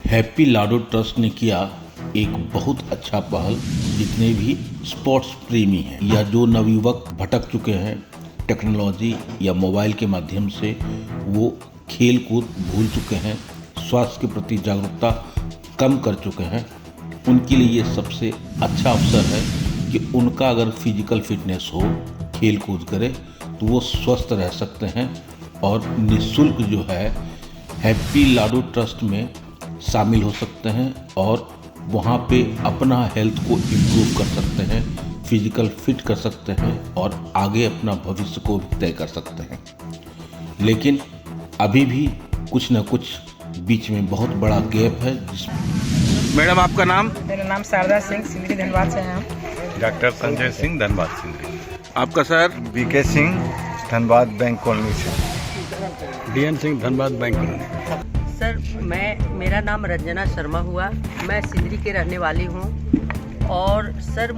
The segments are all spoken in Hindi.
हैप्पी लाडो ट्रस्ट ने किया एक बहुत अच्छा पहल। जितने भी स्पोर्ट्स प्रेमी हैं या जो नवयुवक भटक चुके हैं टेक्नोलॉजी या मोबाइल के माध्यम से, वो खेल कूद भूल चुके हैं, स्वास्थ्य के प्रति जागरूकता कम कर चुके हैं, उनके लिए ये सबसे अच्छा अवसर है कि उनका अगर फिजिकल फिटनेस हो, खेल कूद करे तो वो स्वस्थ रह सकते हैं और निःशुल्क जो है हैप्पी लाडो ट्रस्ट में शामिल हो सकते हैं और वहाँ पे अपना हेल्थ को इम्प्रूव कर सकते हैं, फिजिकल फिट कर सकते हैं और आगे अपना भविष्य को भी तय कर सकते हैं। लेकिन अभी भी कुछ न कुछ बीच में बहुत बड़ा गैप है। मैडम आपका नाम? मेरा नाम शारदा सिंह, सिंदरी धनबाद से हैं हम। डॉक्टर संजय सिंह, धनबाद सिंदरी। आपका sir? BK Singh, Dhanbad bank colony से। DN Singh, Dhanbad bank colony. Sir मेरा नाम रंजना शर्मा हुआ, मैं सिंदरी के रहने वाली हूँ। और सर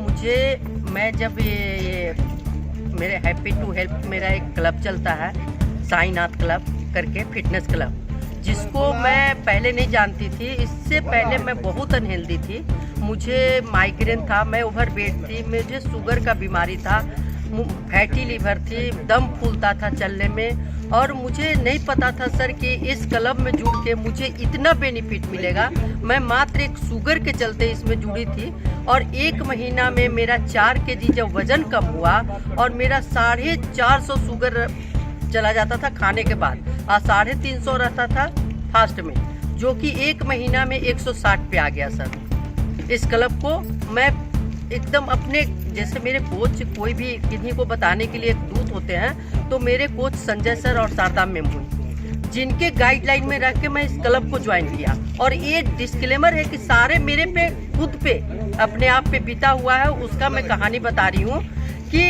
मैं जब ये मेरे हैप्पी टू हेल्प मेरा एक क्लब चलता है, साईनाथ क्लब करके फिटनेस क्लब, जिसको मैं पहले नहीं जानती थी। इससे पहले मैं बहुत अनहेल्दी थी, मुझे माइग्रेन था, मैं ओवरवेट थी, मुझे शुगर का बीमारी था, फैटी लीवर थी, दम फूलता था चलने में। और मुझे नहीं पता था सर कि इस क्लब में जुड़ के मुझे इतना बेनिफिट मिलेगा। मैं मात्र एक शुगर के चलते इसमें जुड़ी थी और 1 महीना में मेरा 4 kg जब वजन कम हुआ और मेरा 450 शुगर चला जाता था खाने के बाद, और 350 रहता था फास्ट में, जो कि 1 महीना में 160 पे आ गया सर। इस क्लब को मैं एकदम अपने, जैसे मेरे कोच कोई भी किन्हीं को बताने के लिए एक दूत होते हैं, तो मेरे कोच संजय सर और शारदा मैम हुई, जिनके गाइडलाइन में रख के मैं इस क्लब को ज्वाइन किया। और ये डिस्क्लेमर है कि सारे मेरे पे खुद पे अपने आप पे बीता हुआ है, उसका मैं कहानी बता रही हूँ कि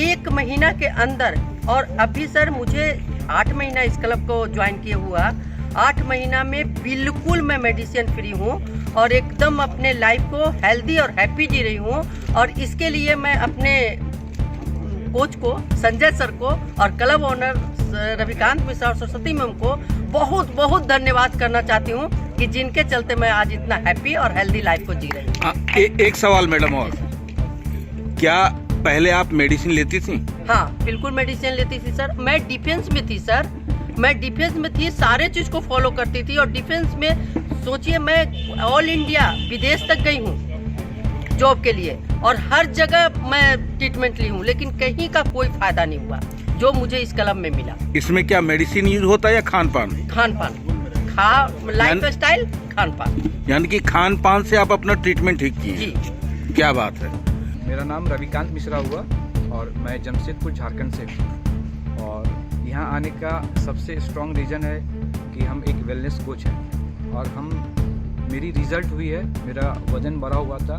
1 महीना के अंदर, और अभी सर मुझे 8 महीना इस क्लब को ज्वाइन किए हुआ, 8 महीना में बिल्कुल मैं मेडिसिन फ्री हूँ और एकदम अपने लाइफ को हेल्दी और हैप्पी जी रही हूँ। और इसके लिए मैं अपने कोच को, संजय सर को, और क्लब ओनर रविकांत मिश्रा और सरस्वती मैम को बहुत बहुत धन्यवाद करना चाहती हूँ कि जिनके चलते मैं आज इतना हैप्पी और हेल्दी लाइफ को जी रही हूँ। एक सवाल मैडम और, क्या पहले आप मेडिसिन लेती थी? हाँ, बिल्कुल मेडिसिन लेती थी सर। मैं डिफेंस में थी सर, मैं डिफेंस में थी, सारे चीज को फॉलो करती थी। और डिफेंस में सोचिए मैं ऑल इंडिया विदेश तक गई हूँ जॉब के लिए, और हर जगह मैं ट्रीटमेंट ली हूँ, लेकिन कहीं का कोई फायदा नहीं हुआ जो मुझे इस क्लब में मिला। इसमें क्या मेडिसिन यूज होता है या खान पान? लाइफ स्टाइल, खान पान। यानी कि खान पान से आप अपना ट्रीटमेंट ठीक किए? जी। क्या बात है। मेरा नाम रविकांत मिश्रा हुआ और मैं जमशेदपुर झारखंड से हूँ। और यहाँ आने का सबसे स्ट्रॉन्ग रीज़न है कि हम एक वेलनेस कोच हैं और मेरी रिज़ल्ट हुई है। मेरा वज़न बढ़ा हुआ था,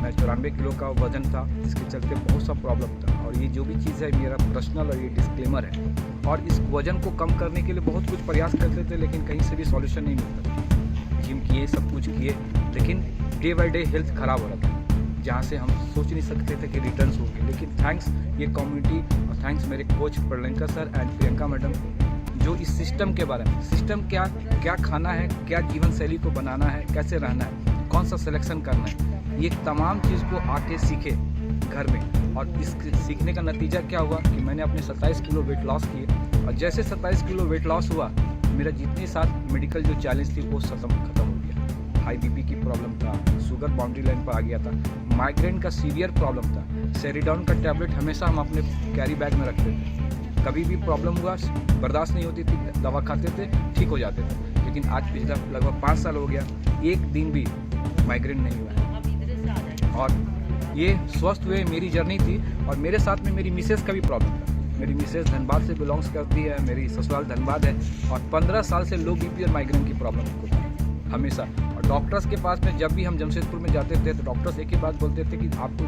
मैं 94 किलो का वज़न था, जिसके चलते बहुत सा प्रॉब्लम था। और ये जो भी चीज़ है मेरा पर्सनल और ये डिस्क्लेमर है। और इस वज़न को कम करने के लिए बहुत कुछ प्रयास करते थे, लेकिन कहीं से भी सॉल्यूशन नहीं मिलता। जिम किए, सब कुछ किए, लेकिन डे बाय डे हेल्थ ख़राब हो रहा था, जहाँ से हम सोच नहीं सकते थे कि रिटर्न्स होंगे। लेकिन थैंक्स ये कम्युनिटी और थैंक्स मेरे coach Pralanka sir and Priyanka madam, जो इस सिस्टम के बारे में, सिस्टम क्या खाना है, क्या जीवन शैली को बनाना है, कैसे रहना है, कौन सा सिलेक्शन करना है, ये तमाम चीज़ को आके सीखे घर में। और इस सीखने का नतीजा क्या हुआ कि मैंने अपने 27 किलो वेट लॉस किए। और जैसे 27 किलो वेट लॉस हुआ, मेरा जितने साथ मेडिकल जो चैलेंज थी वो खत्म हो गया। हाई बीपी की प्रॉब्लम था, शुगर बाउंड्री लाइन पर आ गया था, माइग्रेन का सीवियर प्रॉब्लम था, सेरिडॉन का टैबलेट हमेशा हम अपने कैरी बैग में रखते थे। कभी भी प्रॉब्लम हुआ, बर्दाश्त नहीं होती थी, दवा खाते थे, ठीक हो जाते थे। लेकिन आज पिछला लगभग 5 साल हो गया, एक दिन भी माइग्रेन नहीं हुआ है। और ये स्वस्थ हुए मेरी जर्नी थी। और मेरे साथ में मेरी मिसेस का भी प्रॉब्लम था। मेरी मिसेस धनबाद से बिलोंग्स करती है, मेरी ससुराल धनबाद है, और 15 साल से लो बीपी और माइग्रेन की प्रॉब्लम को थी हमेशा। और डॉक्टर्स के पास में जब भी हम जमशेदपुर में जाते थे तो डॉक्टर्स एक ही बात बोलते थे कि आपको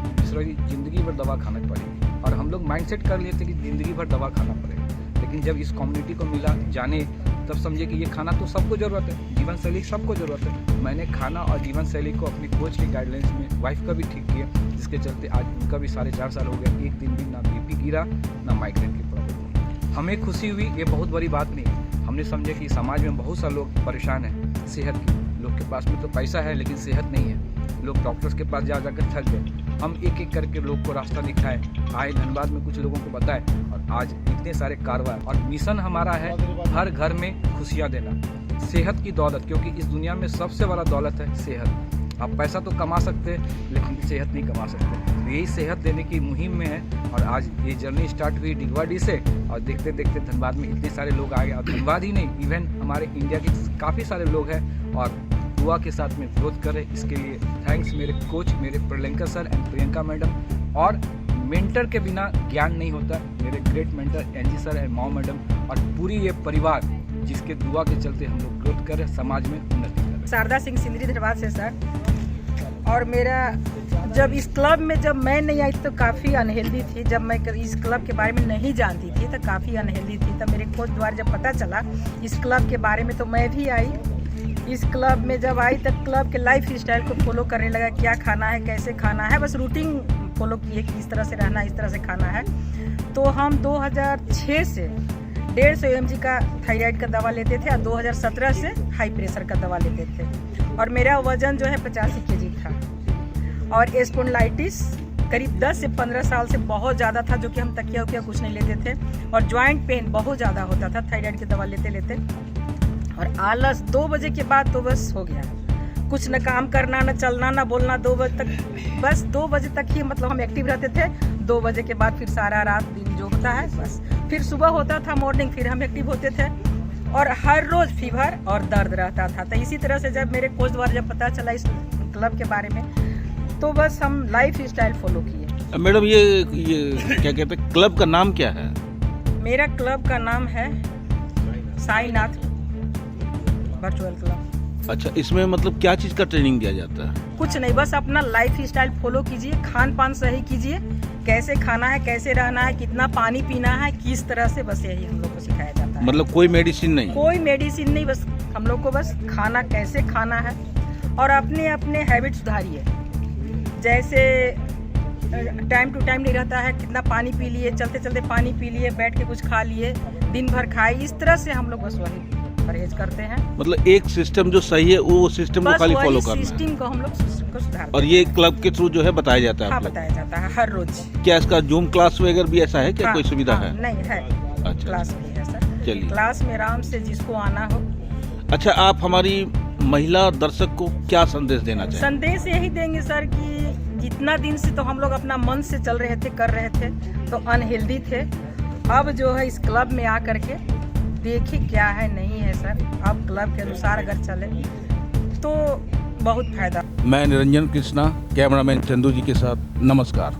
ज़िंदगी भर दवा खाना पड़ेगी। और हम लोग माइंडसेट कर लिए थे कि ज़िंदगी भर दवा खाना पड़ेगा। लेकिन जब इस कम्युनिटी को मिला, जाने, तब समझे कि ये खाना तो सबको ज़रूरत है, जीवन शैली सबको ज़रूरत है। मैंने खाना और जीवन शैली को अपनी कोच के गाइडलाइंस में वाइफ का भी ठीक किया, जिसके चलते आज उनका भी 4.5 साल हो गया, एक दिन भी ना बीपी गिरा, ना माइग्रेन की प्रॉब्लम। हमें खुशी हुई, ये बहुत बड़ी बात नहीं है। हमने समझे कि समाज में बहुत सा लोग परेशान हैं सेहत की, लोग लोग के पास में तो पैसा है लेकिन सेहत नहीं है, लोग डॉक्टर्स के पास जा जाकर थक गए। हम एक एक करके लोग को रास्ता दिखाए, आए धनबाद में कुछ लोगों को बताए और आज इतने सारे कारवां। और मिशन हमारा है हर घर में खुशियाँ देना, सेहत की दौलत, क्योंकि इस दुनिया में सबसे बड़ा दौलत है सेहत। आप पैसा तो कमा सकते हैं लेकिन सेहत नहीं कमा सकते, तो यही सेहत देने की मुहिम में है। और आज ये जर्नी स्टार्ट हुई डिगवाडी से और देखते देखते धनबाद में इतने सारे लोग आ गए। और धनबाद ही नहीं, इवन हमारे इंडिया के काफ़ी सारे लोग हैं और दुआ के साथ में ग्रोथ करें। इसके लिए थैंक्स मेरे कोच, मेरे Pralankar sir and Priyanka madam. और मेंटर के बिना ज्ञान नहीं होता, मेरे great mentor NG sir and Mao madam और पूरी ये परिवार जिसके दुआ के चलते हम लोग ग्रोथ करें, समाज में उन्नति करें। शारदा सिंह सिंदरी धनबाद से सर। और मेरा जब इस क्लब में जब मैं नहीं आई तो काफ़ी अनहेल्दी थी। जब मैं इस क्लब के बारे में नहीं जानती थी तो काफ़ी अनहेल्दी थी। तब मेरे कोच द्वारा जब पता चला इस क्लब के बारे में तो मैं भी आई। इस क्लब में जब आई तब क्लब के लाइफ स्टाइल को फॉलो करने लगा, क्या खाना है, कैसे खाना है, बस रूटीन फॉलो किए कि इस तरह से रहना, इस तरह से खाना है। तो हम 2006 से 150 mg का थायराइड का दवा लेते थे और 2017 से हाई प्रेशर का दवा लेते थे। और मेरा वजन जो है 85 kg था और स्पॉन्डिलाइटिस करीब 10 से 15 साल से बहुत ज़्यादा था, जो कि हम तकिया उकिया कुछ नहीं लेते थे। और जॉइंट पेन बहुत ज़्यादा होता था थायराइड की दवा लेते लेते। और आलस 2 बजे के बाद तो बस हो गया, कुछ न काम करना, न चलना, न बोलना। 2 बजे तक, बस 2 बजे तक ही मतलब हम एक्टिव रहते थे। 2 बजे के बाद फिर सारा रात दिन जो होता है बस, फिर सुबह होता था मॉर्निंग, फिर हम एक्टिव होते थे। और हर रोज़ फीवर और दर्द रहता था। तो इसी तरह से जब मेरे कोच द्वारा जब पता चला इस क्लब के बारे में तो बस हम लाइफ स्टाइल फॉलो किए। मैडम ये क्या कहते हैं, क्लब का नाम क्या है? मेरा क्लब का नाम है साईनाथ वर्चुअल क्लब। अच्छा, इसमें मतलब क्या चीज़ का ट्रेनिंग दिया जाता है? कुछ नहीं, बस अपना लाइफ स्टाइल फॉलो कीजिए, खान पान सही कीजिए, कैसे खाना है, कैसे रहना है, कितना पानी पीना है, किस तरह से, बस यही हम लोग को सिखाया जाता है। मतलब कोई मेडिसिन नहीं? कोई मेडिसिन नहीं, बस हम लोग को बस खाना कैसे खाना है और अपने अपने हैबिट सुधारिए। जैसे टाइम टू टाइम नहीं रहता है, कितना पानी पी लिए, चलते चलते पानी पी लिए, बैठ के कुछ खा लिए, दिन भर खाए, इस तरह से हम लोग बस वही परहेज करते हैं। मतलब एक सिस्टम जो सही है वो सिस्टम को खाली फॉलो करना है। सिस्टम को हम लोग को सुधारते और ये क्लब के थ्रू जो है बताया जाता है? हाँ, बताया जाता है हर रोज। क्या इसका जूम क्लास वगैरह भी ऐसा है क्या? कोई सुविधा है? नहीं है, अच्छा, क्लास भी है सर। चलिए, क्लास में आराम से जिसको आना हो। अच्छा, आप हमारी महिला दर्शक को क्या संदेश देना चाहेंगे? संदेश यही देंगे सर कि जितना दिन से तो हम लोग अपना मन से चल रहे थे, कर रहे थे, तो अनहेल्दी थे। अब जो है इस क्लब में आ करके देखिए क्या है नहीं है सर। अब क्लब के अनुसार अगर चले तो बहुत फायदा। मैं निरंजन कृष्णा, कैमरामैन चंदू जी के साथ, नमस्कार।